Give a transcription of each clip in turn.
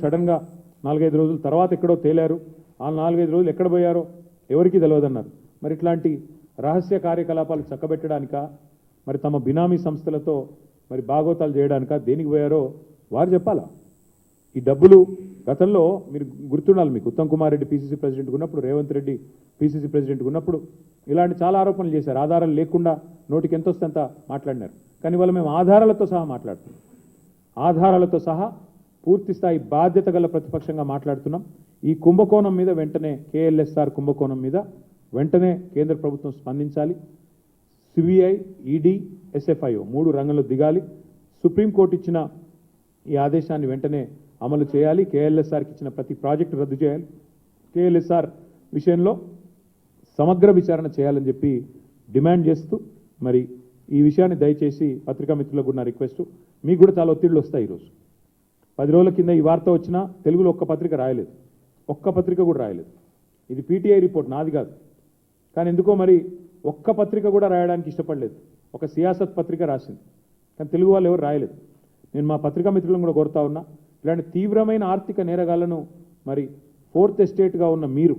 సడన్గా 4-5 రోజుల తర్వాత ఎక్కడో తేలారు. ఆ 4-5 రోజులు ఎక్కడ పోయారో ఎవరికీ తెలియదన్నారు. మరి ఇట్లాంటి రహస్య కార్యకలాపాలు చక్కబెట్టడానికా, మరి తమ బినామీ సంస్థలతో మరి బాగోతాలు చేయడానికా, దేనికి పోయారో వారు చెప్పాలా. ఈ డబ్బులు గతంలో మీరు గుర్తుండాలి, మీకు ఉత్తమ్ కుమార్ రెడ్డి పీసీసీ ప్రెసిడెంట్ ఉన్నప్పుడు, రేవంత్ రెడ్డి పీసీసీ ప్రెసిడెంట్ ఉన్నప్పుడు ఇలాంటి చాలా ఆరోపణలు చేశారు. ఆధారాలు లేకుండా నోటికి ఎంత వస్తే అంత మాట్లాడినారు. కానీ ఇవాళ మేము ఆధారాలతో సహా మాట్లాడుతున్నాం. ఆధారాలతో సహా పూర్తి స్థాయి బాధ్యత గల ప్రతిపక్షంగా మాట్లాడుతున్నాం. ఈ కుంభకోణం మీద వెంటనే కేఎల్ఎస్ఆర్ కుంభకోణం మీద వెంటనే కేంద్ర ప్రభుత్వం స్పందించాలి. సిబిఐ, ఈడీ, ఎస్ఎఫ్ఐఓ 3 రంగంలో దిగాలి. సుప్రీంకోర్టు ఇచ్చిన ఈ ఆదేశాన్ని వెంటనే అమలు చేయాలి. కేఎల్ఎస్ఆర్కి ఇచ్చిన ప్రతి ప్రాజెక్టు రద్దు చేయాలి. కేఎల్ఎస్ఆర్ విషయంలో సమగ్ర విచారణ చేయాలని చెప్పి డిమాండ్ చేస్తూ, మరి ఈ విషయాన్ని దయచేసి పత్రికా మిత్రులకు కూడా నా రిక్వెస్ట్, మీకు కూడా చాలా ఒత్తిళ్లు వస్తాయి. ఈరోజు 10 రోజుల కింద ఈ వార్త వచ్చినా తెలుగులో ఒక్క పత్రిక రాయలేదు, ఒక్క పత్రిక కూడా రాయలేదు. ఇది పీటీఐ రిపోర్ట్, నాది కాదు. కానీ ఎందుకో మరి ఒక్క పత్రిక కూడా రాయడానికి ఇష్టపడలేదు. ఒక సియాసత్ పత్రిక రాసింది, కానీ తెలుగు వాళ్ళు ఎవరు రాయలేదు. నేను మా పత్రికా మిత్రులను కూడా కోరుతా ఉన్నా, ఇలాంటి తీవ్రమైన ఆర్థిక నేరగాళ్లను మరి 4th ఎస్టేట్గా ఉన్న మీరు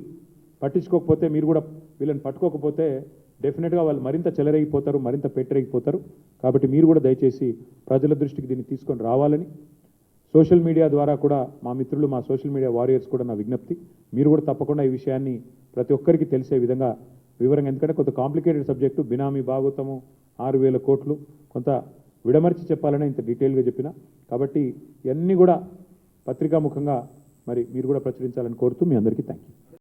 పట్టించుకోకపోతే, మీరు కూడా వీళ్ళని పట్టుకోకపోతే డెఫినెట్గా వాళ్ళు మరింత చెలరేగిపోతారు, మరింత పెట్టరేగిపోతారు. కాబట్టి మీరు కూడా దయచేసి ప్రజల దృష్టికి దీన్ని తీసుకొని రావాలని సోషల్ మీడియా ద్వారా కూడా మా మిత్రులు, మా సోషల్ మీడియా వారియర్స్ కూడా నా విజ్ఞప్తి. మీరు కూడా తప్పకుండా ఈ విషయాన్ని ప్రతి ఒక్కరికి తెలిసే విధంగా వివరంగా, ఎందుకంటే కొంత కాంప్లికేటెడ్ సబ్జెక్టు, బినామీ భాగోతము 6,000 కోట్లు, కొంత విడమర్చి చెప్పాలని ఇంత డీటెయిల్గా చెప్పిన. కాబట్టి ఇవన్నీ కూడా పత్రికాముఖంగా మరి మీరు కూడా ప్రచురించాలని కోరుతూ మీ అందరికీ థ్యాంక్ యూ.